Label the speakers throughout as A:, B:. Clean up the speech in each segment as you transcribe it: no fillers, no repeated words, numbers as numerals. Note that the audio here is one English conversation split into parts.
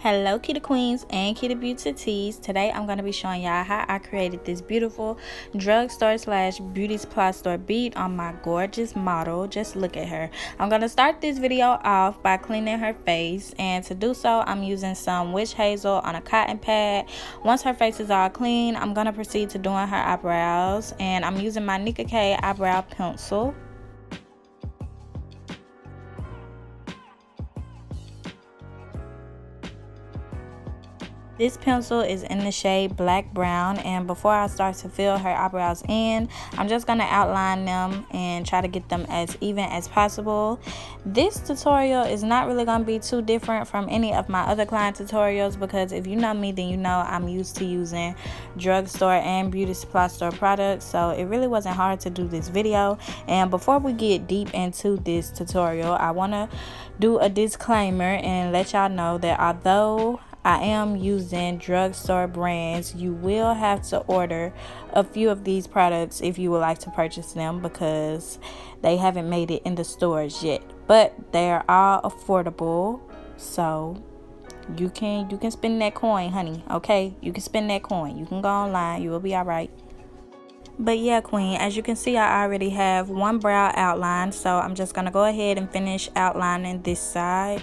A: Hello Kitty Queens and Kitty Beauty Tees. Today I'm going to be showing y'all how I created this beautiful drugstore slash beauty supply store bead on my gorgeous model. Just look at her. I'm going to start this video off by cleaning her face, and to do so I'm using some witch hazel on a cotton pad. Once her face is all clean, I'm going to proceed to doing her eyebrows, and I'm using my Nicka K eyebrow pencil. This pencil is in the shade Black Brown, and before I start to fill her eyebrows in, I'm just going to outline them and try to get them as even as possible. This tutorial is not really going to be too different from any of my other client tutorials, because if you know me, then you know I'm used to using drugstore and beauty supply store products, so it really wasn't hard to do this video. And before we get deep into this tutorial, I want to do a disclaimer and let y'all know that although I am using drugstore brands, you will have to order a few of these products if you would like to purchase them, because they haven't made it in the stores yet. But they're all affordable, so you can spend that coin, honey. Okay, you can spend that coin. You can go online. You will be all right. But yeah, queen, as you can see, I already have one brow outlined, so I'm just gonna go ahead and finish outlining this side.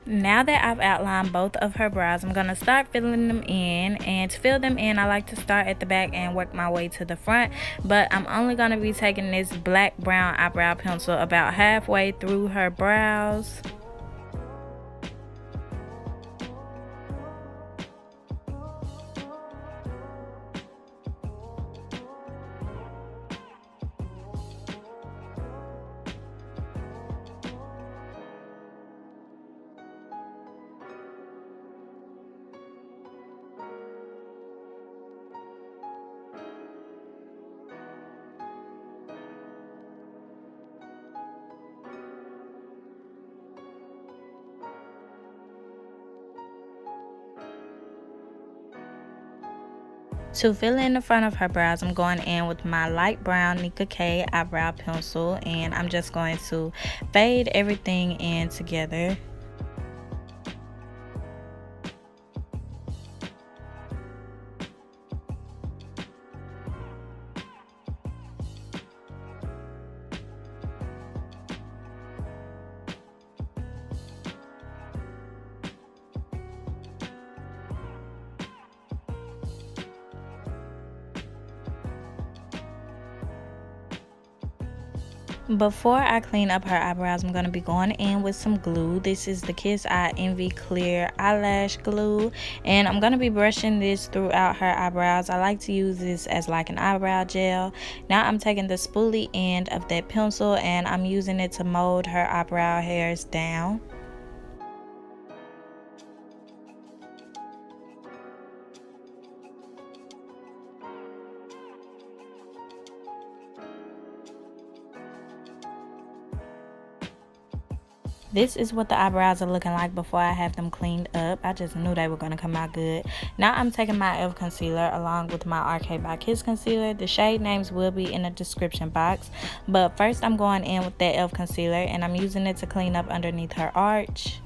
A: Now that I've outlined both of her brows, I'm going to start filling them in. And to fill them in, I like to start at the back and work my way to the front. But I'm only going to be taking this black brown eyebrow pencil about halfway through her brows. To fill in the front of her brows, I'm going in with my light brown Nicka K eyebrow pencil, and I'm just going to fade everything in together. Before I clean up her eyebrows, I'm going to be going in with some glue. This is the Kiss Eye Envy Clear Eyelash Glue, and I'm going to be brushing this throughout her eyebrows. I like to use this as like an eyebrow gel. Now I'm taking the spoolie end of that pencil and I'm using it to mold her eyebrow hairs down. This is what the eyebrows are looking like before I have them cleaned up. I just knew they were going to come out good. Now I'm taking my e.l.f. concealer along with my Arcade by Kiss concealer. The shade names will be in the description box. But first I'm going in with that e.l.f. concealer, and I'm using it to clean up underneath her arch.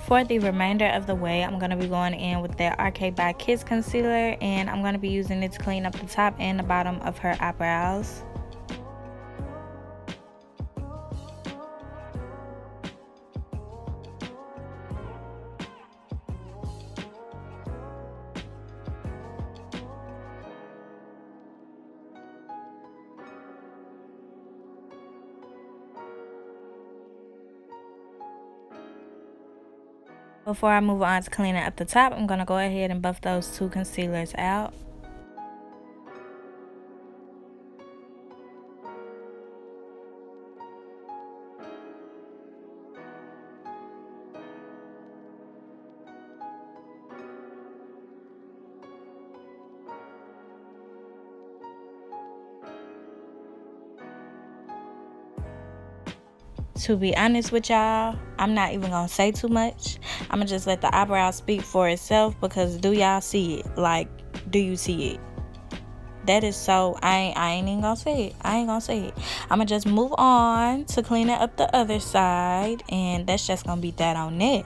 A: For the remainder of the way, I'm going to be going in with that Arcade by Kiss concealer, and I'm going to be using it to clean up the top and the bottom of her eyebrows. Before I move on to cleaning up the top, I'm going to go ahead and buff those two concealers out. To be honest with y'all, I'm not even gonna say too much. I'm gonna just let the eyebrow speak for itself, because do y'all see it? Like, do you see it? That is so, I ain't even gonna say it. I ain't gonna say it. I'm gonna just move on to cleaning up the other side, and that's just gonna be that on it.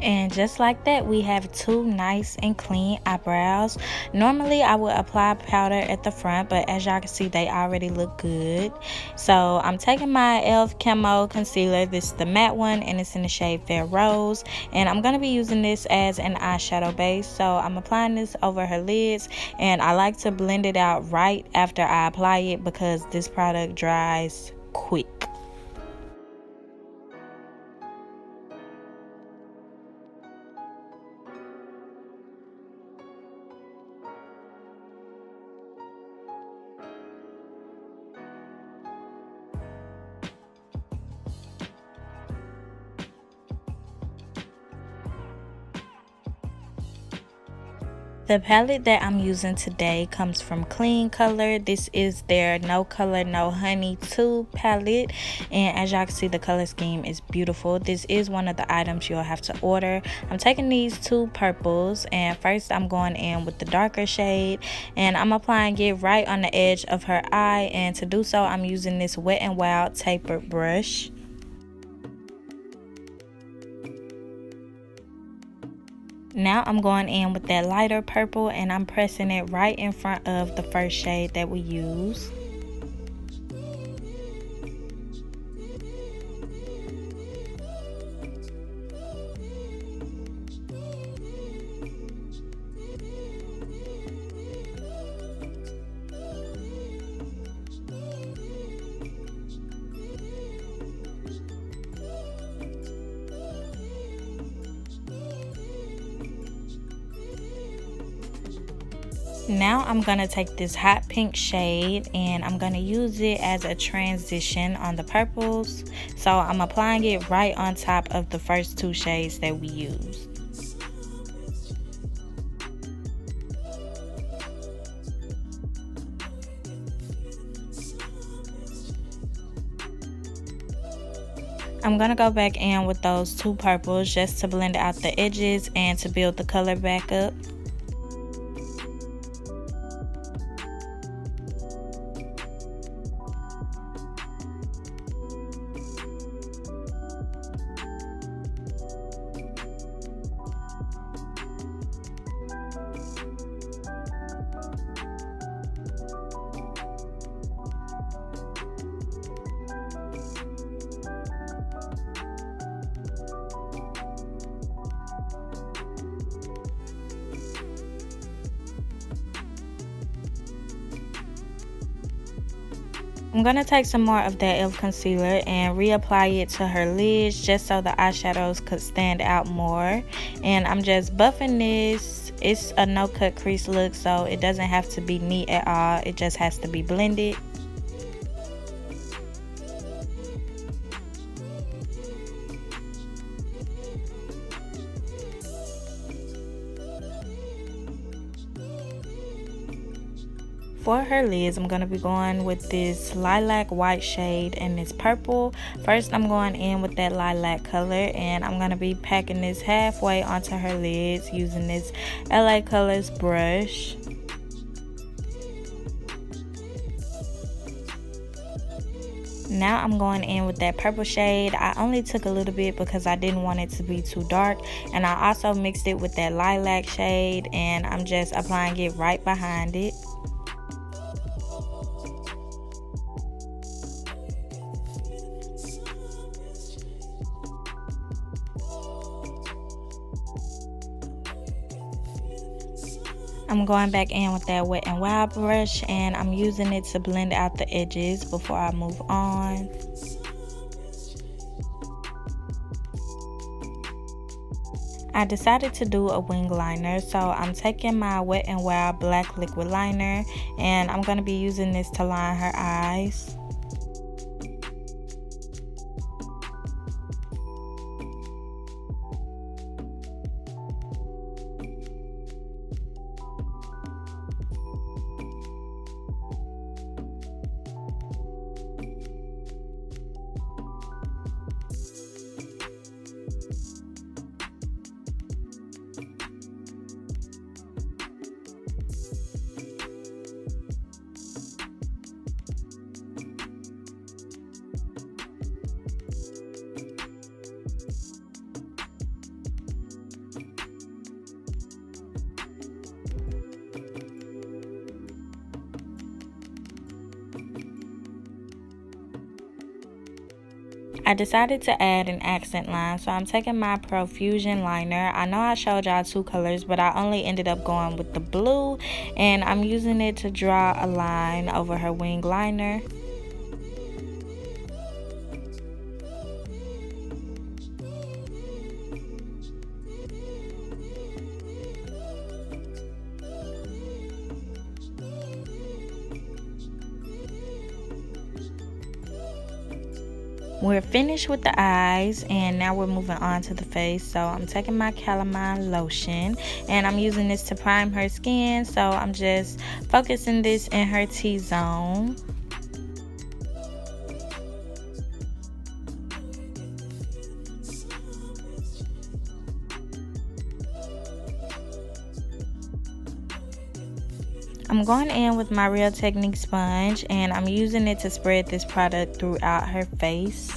A: And just like that, we have two nice and clean eyebrows. Normally I would apply powder at the front, but as y'all can see, they already look good. So I'm taking my e.l.f. camo concealer. This is the matte one, and it's in the shade Fair Rose, and I'm going to be using this as an eyeshadow base. So I'm applying this over her lids, and I like to blend it out right after I apply it, because this product dries quick. The palette that I'm using today comes from Clean Color. This is their No Color No Honey 2 palette, and as y'all can see, the color scheme is beautiful. This is one of the items you'll have to order. I'm taking these two purples, and first I'm going in with the darker shade, and I'm applying it right on the edge of her eye, and to do so I'm using this Wet n Wild tapered brush. Now I'm going in with that lighter purple, and I'm pressing it right in front of the first shade that we use. Now I'm going to take this hot pink shade, and I'm going to use it as a transition on the purples. So I'm applying it right on top of the first two shades that we used. I'm going to go back in with those two purples just to blend out the edges and to build the color back up. I'm going to take some more of that e.l.f. concealer and reapply it to her lids just so the eyeshadows could stand out more. And I'm just buffing this. It's a no cut crease look, so it doesn't have to be neat at all. It just has to be blended. For her lids, I'm going to be going with this lilac white shade and this purple. First, I'm going in with that lilac color, and I'm going to be packing this halfway onto her lids using this LA Colors brush. Now I'm going in with that purple shade. I only took a little bit because I didn't want it to be too dark, and I also mixed it with that lilac shade, and I'm just applying it right behind it. I'm going back in with that Wet n Wild brush, and I'm using it to blend out the edges before I move on. I decided to do a wing liner, so I'm taking my Wet n Wild black liquid liner, and I'm going to be using this to line her eyes. I decided to add an accent line, so I'm taking my Profusion liner. I know I showed y'all two colors, but I only ended up going with the blue, and I'm using it to draw a line over her wing liner. We're finished with the eyes, and now we're moving on to the face. So I'm taking my calamine lotion, and I'm using this to prime her skin. So I'm just focusing this in her T-zone. I'm going in with my Real Technique sponge, and I'm using it to spread this product throughout her face.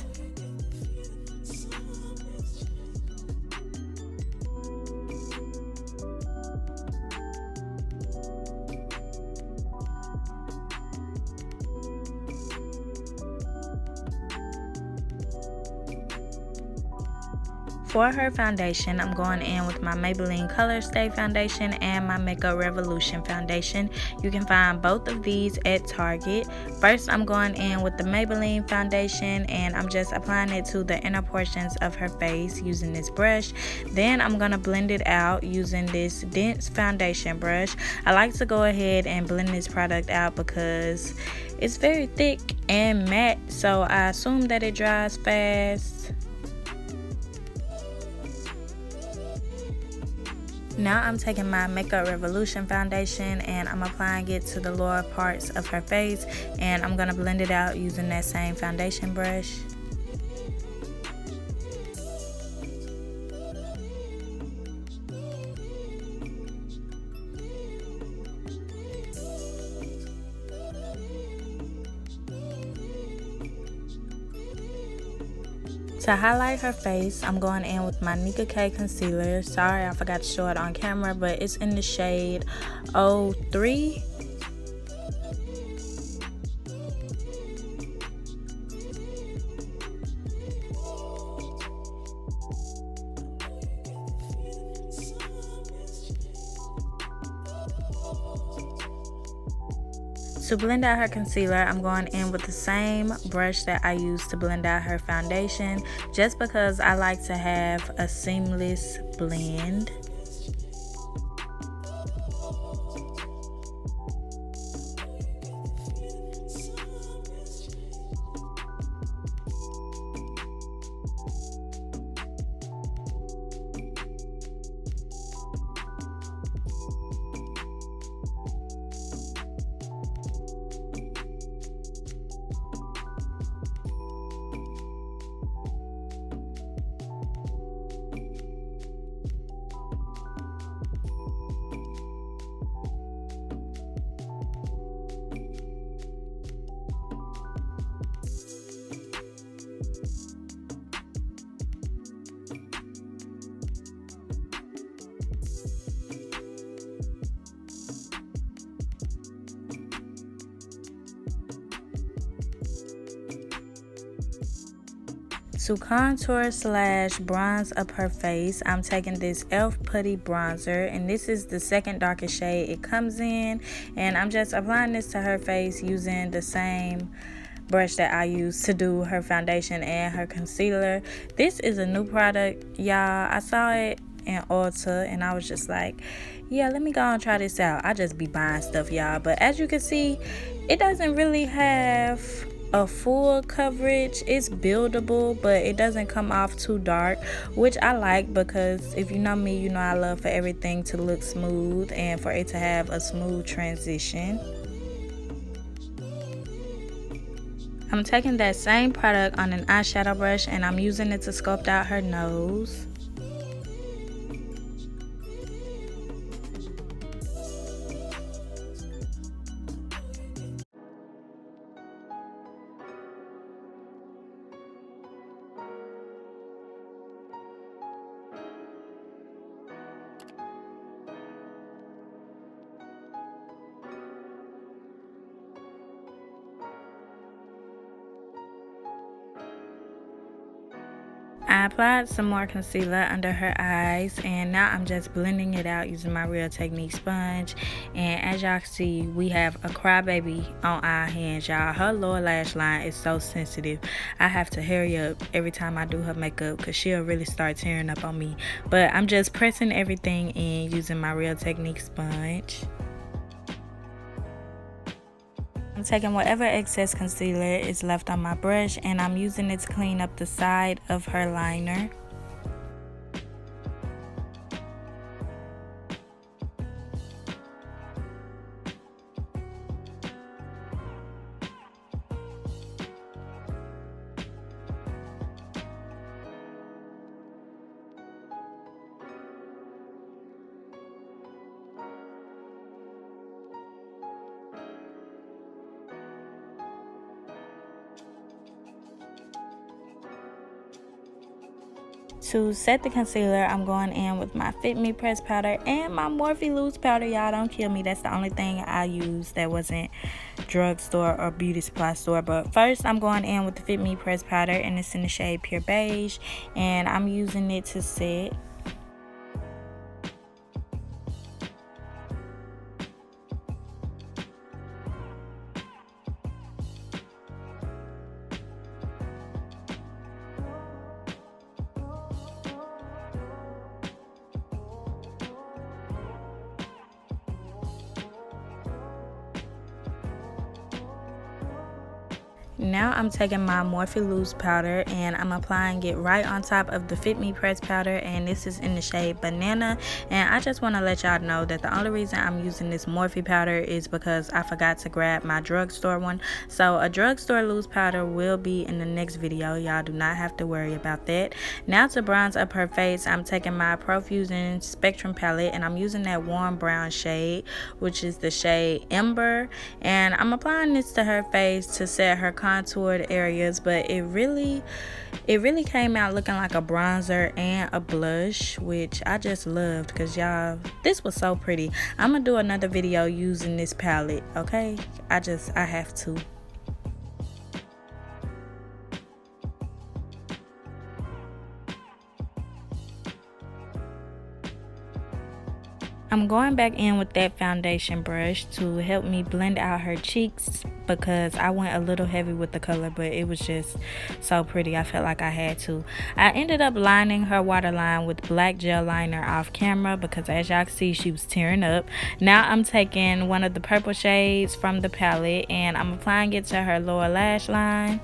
A: For her foundation, I'm going in with my Maybelline Color Stay foundation and my MakeupRevolution foundation. You can find both of these at Target. First, I'm going in with the Maybelline foundation, and I'm just applying it to the inner portions of her face using this brush. Then I'm going to blend it out using this dense foundation brush. I like to go ahead and blend this product out because it's very thick and matte, so I assume that it dries fast. Now I'm taking my MakeupRevolution foundation, and I'm applying it to the lower parts of her face, and I'm going to blend it out using that same foundation brush. To highlight her face, I'm going in with my Nicka K concealer. Sorry, I forgot to show it on camera, but it's in the shade 03. To blend out her concealer, I'm going in with the same brush that I used to blend out her foundation, just because I like to have a seamless blend. To contour slash bronze up her face, I'm taking this e.l.f. putty bronzer, and this is the second darkest shade it comes in, and I'm just applying this to her face using the same brush that I use to do her foundation and her concealer. This is a new product, y'all. I saw it in Ulta and I was just like, yeah, let me go and try this out. I just be buying stuff, y'all, but as you can see, it doesn't really have a full coverage. It's buildable, but it doesn't come off too dark, which I like, because if you know me, you know I love for everything to look smooth and for it to have a smooth transition. I'm taking that same product on an eyeshadow brush and I'm using it to sculpt out her nose. I applied some more concealer under her eyes, and now I'm just blending it out using my Real Technique sponge. And as y'all can see, we have a crybaby on our hands, y'all. Her lower lash line is so sensitive. I have to hurry up every time I do her makeup because she'll really start tearing up on me. But I'm just pressing everything in using my Real Technique sponge. I'm taking whatever excess concealer is left on my brush and I'm using it to clean up the side of her liner. To set the concealer, I'm going in with my Fit Me pressed powder and my Morphe loose powder. Y'all, don't kill me. That's the only thing I used that wasn't drugstore or beauty supply store. But first, I'm going in with the Fit Me pressed powder, and it's in the shade Pure Beige, and I'm using it to set. Now I'm taking my Morphe loose powder and I'm applying it right on top of the Fit Me pressed powder, and this is in the shade Banana. And I just want to let y'all know that the only reason I'm using this Morphe powder is because I forgot to grab my drugstore one. So a drugstore loose powder will be in the next video. Y'all do not have to worry about that. Now to bronze up her face, I'm taking my Profusion Spectrum palette and I'm using that warm brown shade, which is the shade Ember, and I'm applying this to her face to set her contoured areas, but it really came out looking like a bronzer and a blush, which I just loved because y'all, this was so pretty. I'm gonna do another video using this palette, okay? I have to. I'm going back in with that foundation brush to help me blend out her cheeks because I went a little heavy with the color, but it was just so pretty. I felt like I had to. I ended up lining her waterline with black gel liner off camera because as y'all can see, she was tearing up. Now I'm taking one of the purple shades from the palette and I'm applying it to her lower lash line.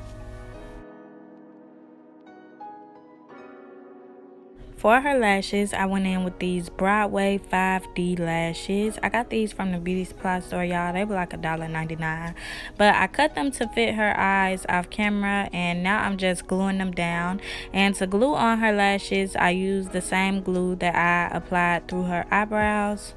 A: For her lashes, I went in with these Broadway 5D lashes. I got these from the beauty supply store, y'all. They were like $1.99. But I cut them to fit her eyes off camera, and now I'm just gluing them down. And to glue on her lashes, I used the same glue that I applied through her eyebrows.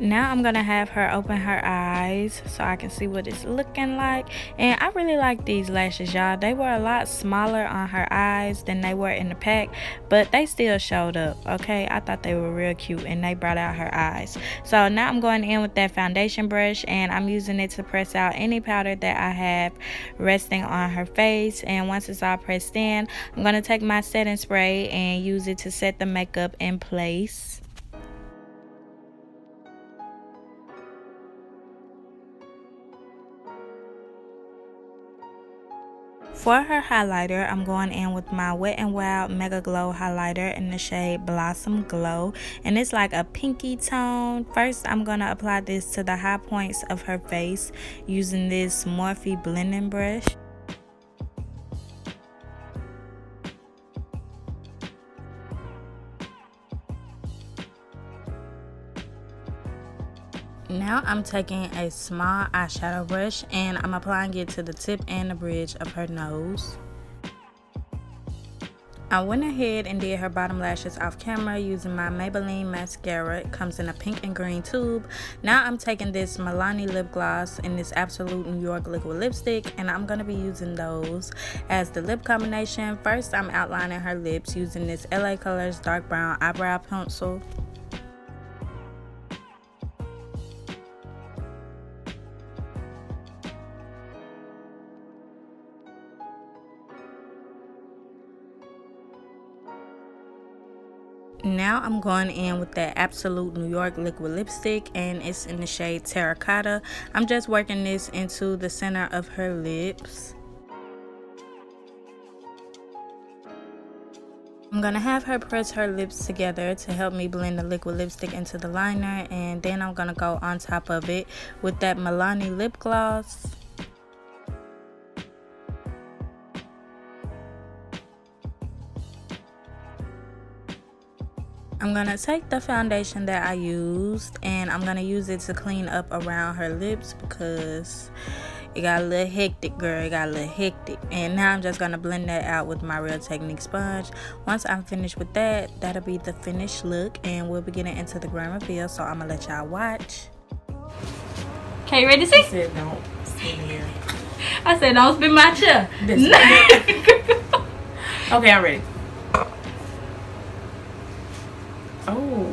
A: Now I'm gonna have her open her eyes so I can see what it's looking like. And I really like these lashes, y'all. They were a lot smaller on her eyes than they were in the pack, but they still showed up, okay? I thought they were real cute and they brought out her eyes. So now I'm going in with that foundation brush and I'm using it to press out any powder that I have resting on her face. And once it's all pressed in, I'm gonna take my setting spray and use it to set the makeup in place. For her highlighter, I'm going in with my Wet n Wild Mega Glow highlighter in the shade Blossom Glow, and it's like a pinky tone. First, I'm going to apply this to the high points of her face using this Morphe blending brush. Now I'm taking a small eyeshadow brush and I'm applying it to the tip and the bridge of her nose. I went ahead and did her bottom lashes off camera using my Maybelline mascara. It comes in a pink and green tube. Now I'm taking this Milani lip gloss and this Absolute New York liquid lipstick, and I'm going to be using those as the lip combination. First, I'm outlining her lips using this LA Colors dark brown eyebrow pencil. Now I'm going in with that Absolute New York liquid lipstick and it's in the shade Terrocotta. I'm just working this into the center of her lips. I'm going to have her press her lips together to help me blend the liquid lipstick into the liner, and then I'm going to go on top of it with that Milani lip gloss. I'm going to take the foundation that I used and I'm going to use it to clean up around her lips because it got a little hectic, girl. It got a little hectic. And now I'm just going to blend that out with my Real Technique sponge. Once I'm finished with that, that'll be the finished look and we'll be getting into the grand reveal. So I'm going to let y'all watch. Okay, you ready to see?
B: I said don't sit here.
A: I said don't spin my chair.
B: Okay, I'm ready. Oh,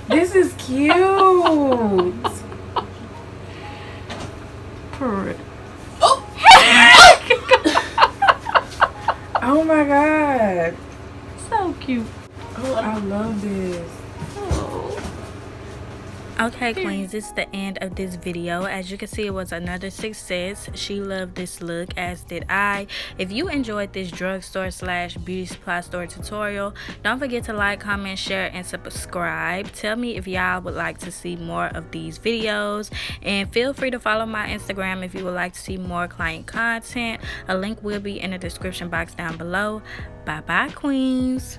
B: this is cute. Oh my god,
A: So cute.
B: oh, I love this.
A: Okay, queens, it's the end of this video. As you can see, it was another success. She loved this look, as did I. If you enjoyed this drugstore / beauty supply store tutorial, don't forget to like, comment, share, and subscribe. Tell me if y'all would like to see more of these videos, and feel free to follow my Instagram if you would like to see more client content. A link will be in the description box down below. Bye bye, queens.